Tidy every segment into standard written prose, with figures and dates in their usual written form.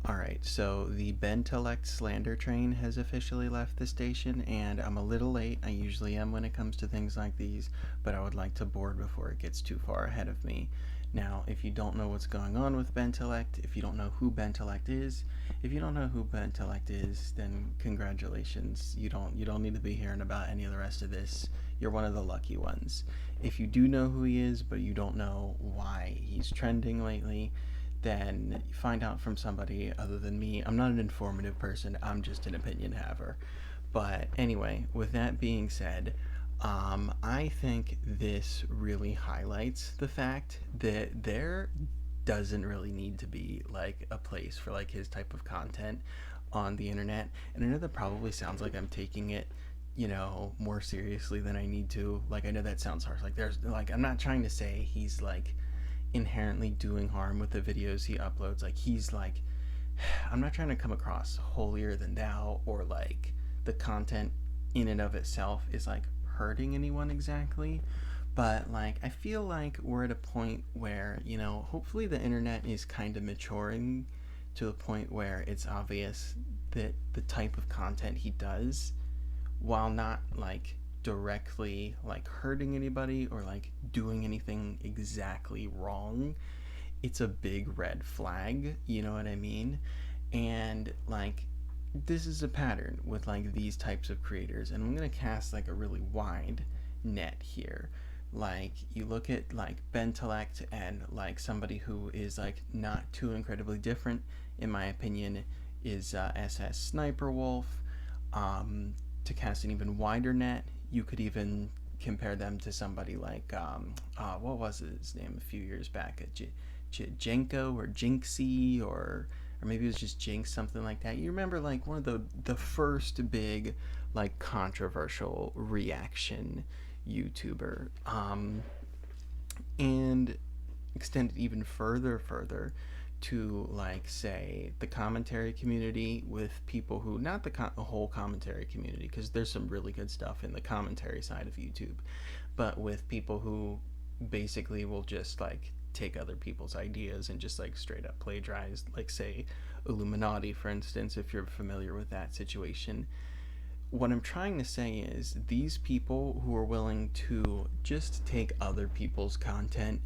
Alright, so the Bentellect slander train has officially left the station, and I'm a little late. I usually am when it comes to things like these, but I would like to board before it gets too far ahead of me. Now, if you don't know what's going on with Bentellect, if you don't know who Bentellect is, if you don't know who Bentellect is, then congratulations. You don't need to be hearing about any of the rest of this. You're one of the lucky ones. If you do know who he is, but you don't know why he's trending lately, then find out from somebody other than me. I'm not an informative person, I'm just an opinion haver. But anyway, with that being said, I think this really highlights the fact that there doesn't really need to be like a place for like his type of content on the internet. And I know that probably sounds like I'm taking it, more seriously than I need to. Like, I know that sounds harsh. Like, I'm not trying to say he's like inherently doing harm with the videos he uploads. Like, he's like, I'm not trying to come across holier than thou, or like the content in and of itself is like hurting anyone exactly. But like, I feel like we're at a point where, hopefully the internet is kind of maturing to the point where it's obvious that the type of content he does, while not like directly like hurting anybody or like doing anything exactly wrong, it's a big red flag, you know what I mean? And like, this is a pattern with like these types of creators, and I'm gonna cast like a really wide net here. Like, you look at like Bentellect, and like somebody who is like not too incredibly different, in my opinion, is SS Sniper Wolf. To cast an even wider net, you could even compare them to somebody like what was his name a few years back, Jenko or Jinxie, or maybe it was just Jinx, something like that. You remember, like, one of the first big like controversial reaction YouTuber, and extend it even further to like, say, the commentary community, with people who, not the whole commentary community, because there's some really good stuff in the commentary side of YouTube, but with people who basically will just like take other people's ideas and just like straight up plagiarize, like, say, Illuminati, for instance, if you're familiar with that situation. What I'm trying to say is, these people who are willing to just take other people's content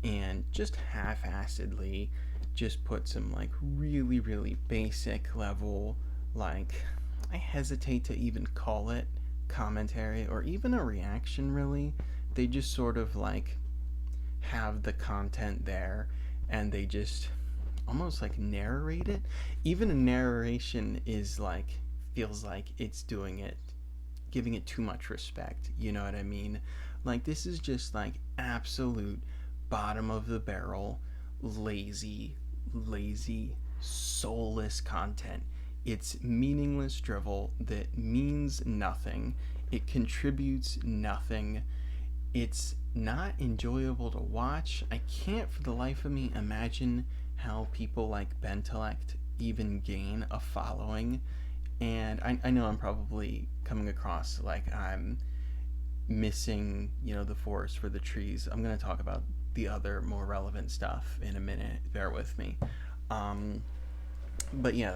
and just half-assedly just put some like really, really basic level, like, I hesitate to even call it commentary or even a reaction, really. They just sort of like have the content there, and they just almost like narrate it. Even a narration is like, feels like it's doing it, giving it too much respect, you know what I mean? Like, this is just like absolute bottom of the barrel, lazy, soulless content. It's meaningless drivel that means nothing. It contributes nothing. It's not enjoyable to watch. I can't for the life of me imagine how people like Bentellect even gain a following. And I know I'm probably coming across like I'm missing, the forest for the trees. I'm going to talk about the other more relevant stuff in a minute. Bear with me. But yeah,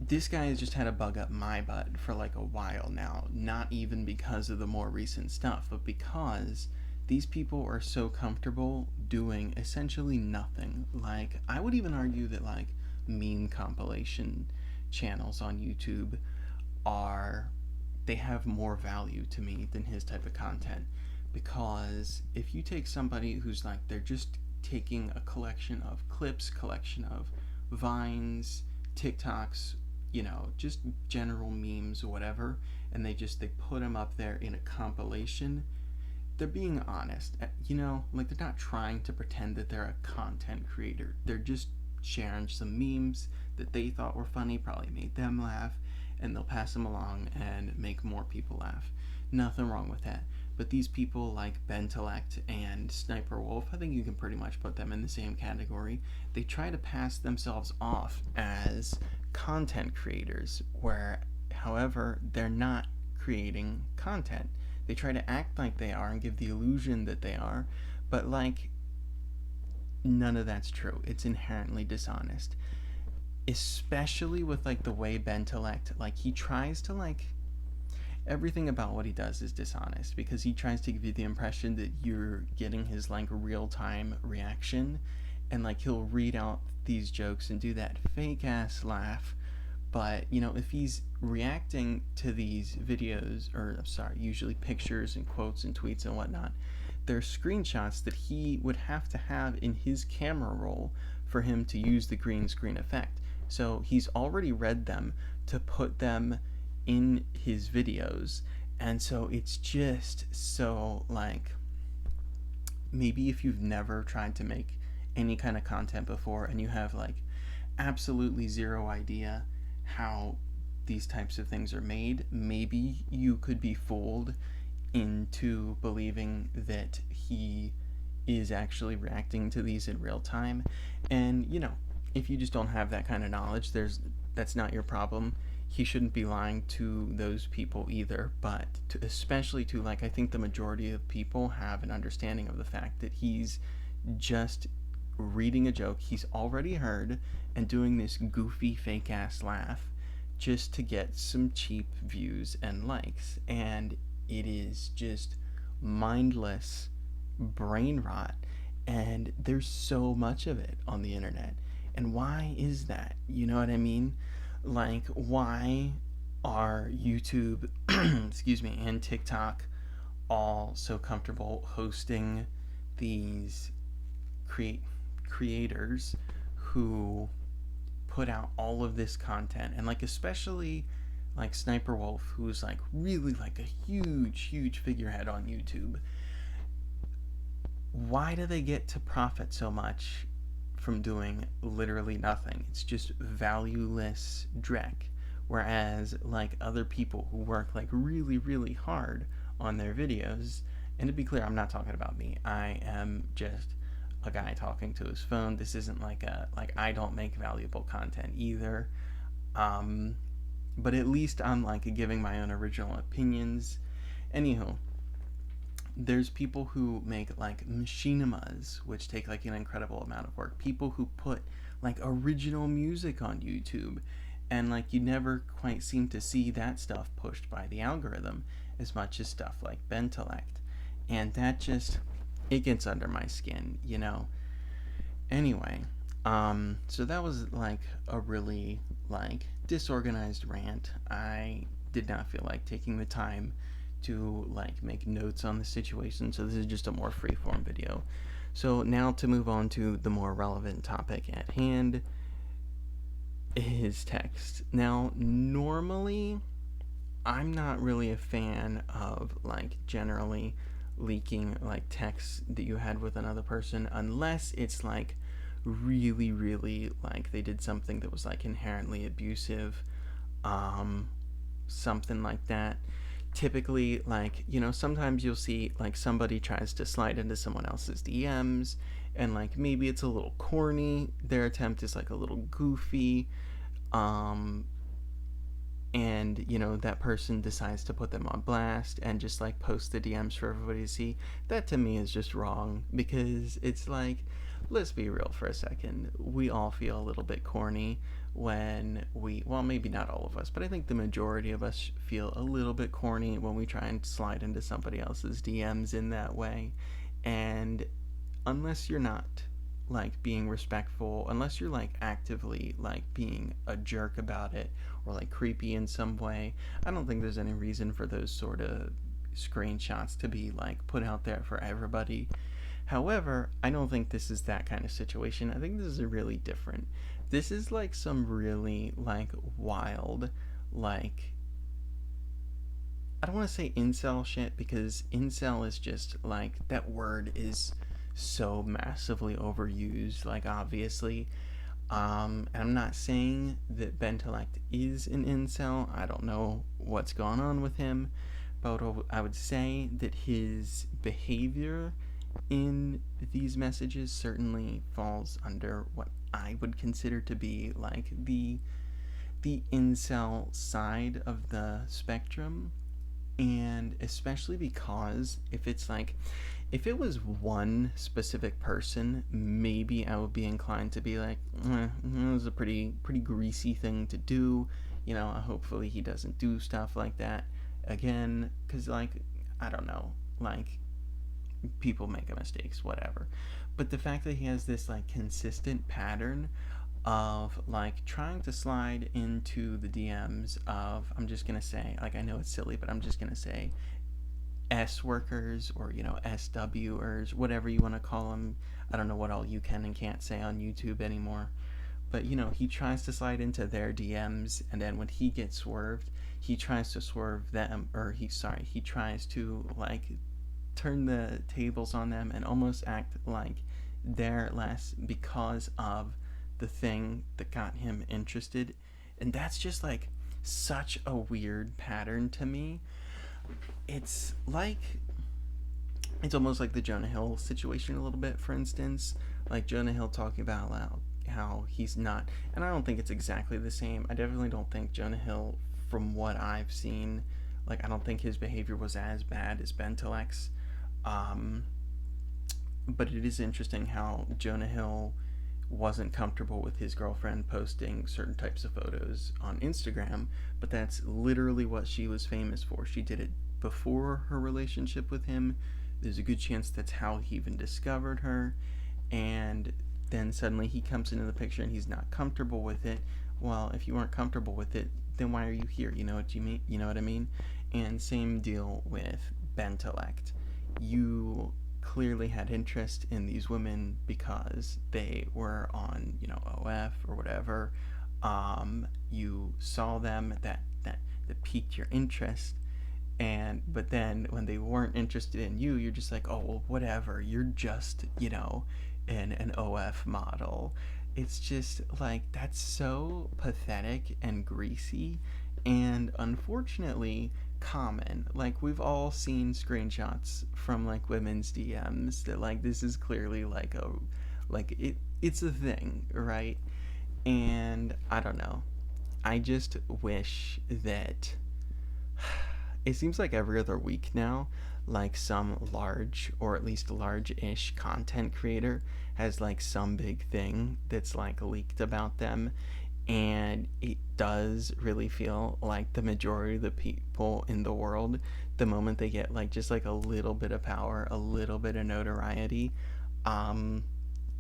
this guy has just had a bug up my butt for like a while now. Not even because of the more recent stuff, but because these people are so comfortable doing essentially nothing. Like, I would even argue that like meme compilation channels on YouTube they have more value to me than his type of content. Because if you take somebody who's like, they're just taking a collection of clips, collection of vines, TikToks, just general memes or whatever, and they put them up there in a compilation, they're being honest. Like, they're not trying to pretend that they're a content creator. They're just sharing some memes that they thought were funny, probably made them laugh, and they'll pass them along and make more people laugh. Nothing wrong with that. But these people like Bentellect and Sniper Wolf, I think you can pretty much put them in the same category. They try to pass themselves off as content creators, where, however, they're not creating content. They try to act like they are and give the illusion that they are, but like, none of that's true. It's inherently dishonest. especially with like the way Bentellect, like he tries to like everything about what he does is dishonest because he tries to give you the impression that you're getting his like real time reaction, and like he'll read out these jokes and do that fake ass laugh. But you know, if he's reacting to these videos, or I'm sorry, usually pictures and quotes and tweets and whatnot, they're screenshots that he would have to have in his camera roll for him to use the green screen effect. So he's already read them to put them in his videos. And so it's just so like, maybe if you've never tried to make any kind of content before and you have like absolutely zero idea how these types of things are made, maybe you could be fooled into believing that he is actually reacting to these in real time. And you know, if you just don't have that kind of knowledge, that's not your problem. He shouldn't be lying to those people either, but especially to like, I think the majority of people have an understanding of the fact that he's just reading a joke he's already heard and doing this goofy fake ass laugh just to get some cheap views and likes. And it is just mindless brain rot. And there's so much of it on the internet. And why is that? You know what I mean? Like, why are YouTube, excuse me, and TikTok all so comfortable hosting these create creators who put out all of this content, and like especially like Sniper Wolf, who's like really like a huge figurehead on YouTube? Why do they get to profit so much from doing literally nothing? It's just valueless dreck. Whereas like other people who work like really hard on their videos, and to be clear, I'm not talking about me. I am just a guy talking to his phone. This isn't like I don't make valuable content either. But at least I'm like giving my own original opinions. Anywho, there's people who make like machinimas, which take like an incredible amount of work. People who put like original music on YouTube, and like you never quite seem to see that stuff pushed by the algorithm as much as stuff like Bentellect. And that just, it gets under my skin, you know. Anyway, so that was like a really like disorganized rant. I did not feel like taking the time to like make notes on the situation, so this is just a more freeform video. So now to move on to the more relevant topic at hand, is text. Now normally I'm not really a fan of like generally leaking like texts that you had with another person, unless it's like really like they did something that was like inherently abusive, something like that. Typically, like, you know, sometimes you'll see like somebody tries to slide into someone else's DMs, and like maybe it's a little corny, their attempt is like a little goofy, um and you know that person decides to put them on blast and just like post the DMs for everybody to see. That to me is just wrong, because it's like, let's be real for a second, we all feel a little bit corny when we, well, maybe not all of us, but I think the majority of us feel a little bit corny when we try and slide into somebody else's DMs in that way. And unless you're not like being respectful, unless you're like actively like being a jerk about it or like creepy in some way, I don't think there's any reason for those sort of screenshots to be like put out there for everybody. However, I don't think this is that kind of situation. I think this is really different. This is like some really like wild, like, I don't want to say incel shit, because incel is just like, that word is so massively overused, like obviously. And I'm not saying that Bentellect is an incel. I don't know what's going on with him, but I would say that his behavior in these messages certainly falls under what I would consider to be like the incel side of the spectrum. And especially because if it's like, if it was one specific person, maybe I would be inclined to be like, was a pretty greasy thing to do. Hopefully he doesn't do stuff like that again, because like, I don't know, like, people make mistakes, whatever. But the fact that he has this like consistent pattern of like trying to slide into the DMs of, I'm just gonna say, like, I know it's silly, but I'm just gonna say S workers, or SWers, whatever you want to call them. I don't know what all you can and can't say on YouTube anymore, but he tries to slide into their DMs, and then when he gets swerved, he tries to swerve them, or he tries to like turn the tables on them and almost act like they're less because of the thing that got him interested. And that's just like such a weird pattern to me. It's like, it's almost like the Jonah Hill situation a little bit, for instance. Like Jonah Hill talking about how he's not, and I don't think it's exactly the same. I definitely don't think Jonah Hill, from what I've seen, like, I don't think his behavior was as bad as Bentellect's. But it is interesting how Jonah Hill wasn't comfortable with his girlfriend posting certain types of photos on Instagram, but that's literally what she was famous for. She did it before her relationship with him. There's a good chance that's how he even discovered her. And then suddenly he comes into the picture and he's not comfortable with it. Well, if you weren't comfortable with it, then why are you here? You know what you mean? You know what I mean? And same deal with Bentellect. You clearly had interest in these women because they were on, OF or whatever. You saw them, that piqued your interest. But then when they weren't interested in you, you're just like, oh, well, whatever. You're just, an OF model. It's just like, that's so pathetic and greasy, and unfortunately common. Like, we've all seen screenshots from like women's DMs that like, this is clearly like it's a thing, right? And I don't know, I just wish that it seems like every other week now, like some large, or at least large-ish content creator has like some big thing that's like leaked about them. And it does really feel like the majority of the people in the world, the moment they get like just like a little bit of power, a little bit of notoriety,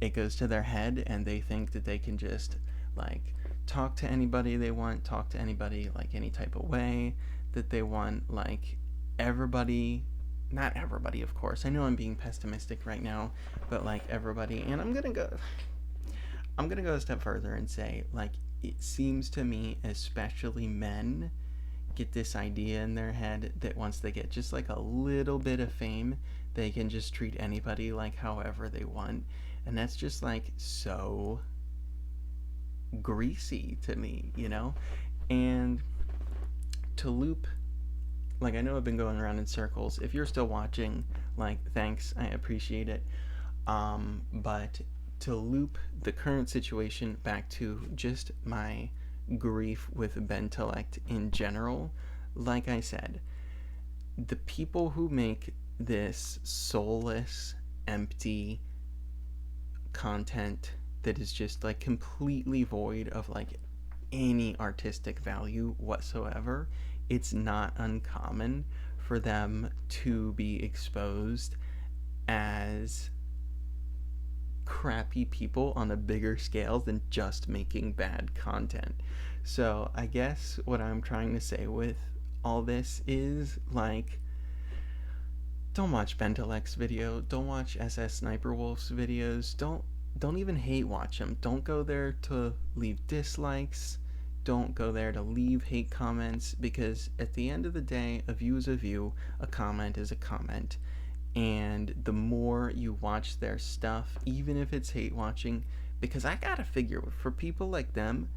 it goes to their head, and they think that they can just like talk to anybody they want, talk to anybody like any type of way that they want. Like, everybody, not everybody, of course, I know I'm being pessimistic right now, but like everybody. And I'm gonna go a step further and say, like, it seems to me, especially men, get this idea in their head that once they get just like a little bit of fame, they can just treat anybody like however they want. And that's just like so greasy to me, And to loop, like, I know I've been going around in circles. If you're still watching, like, thanks, I appreciate it. But to loop the current situation back to just my grief with Bentellect in general, like I said, the people who make this soulless, empty content that is just like completely void of like any artistic value whatsoever, it's not uncommon for them to be exposed as crappy people on a bigger scale than just making bad content. So I guess what I'm trying to say with all this is, like, don't watch Bentellect's video, don't watch SS Sniper Wolf's videos, don't even hate watch them. Don't go there to leave dislikes, don't go there to leave hate comments, because at the end of the day, a view is a view, a comment is a comment. And the more you watch their stuff, even if it's hate watching, because I gotta figure, for people like them,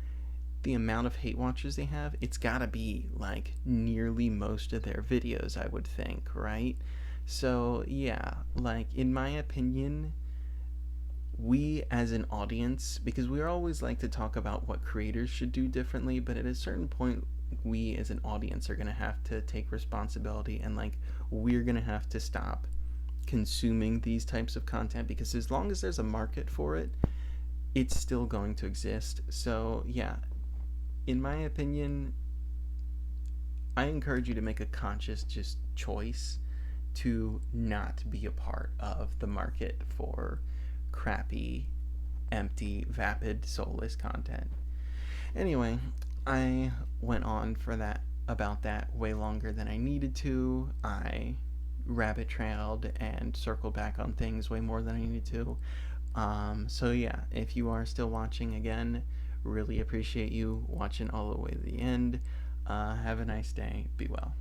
the amount of hate watchers they have, it's gotta be like nearly most of their videos, I would think, right? So yeah, like, in my opinion, we as an audience, because we always like to talk about what creators should do differently, but at a certain point, we as an audience are gonna have to take responsibility, and like, we're gonna have to stop consuming these types of content, because as long as there's a market for it, it's still going to exist. So, yeah, in my opinion, I encourage you to make a conscious just choice to not be a part of the market for crappy, empty, vapid, soulless content. Anyway, I went on for that about that way longer than I needed to. I rabbit trailed and circled back on things way more than I needed to. So yeah, if you are still watching again, really appreciate you watching all the way to the end. Have a nice day. Be well.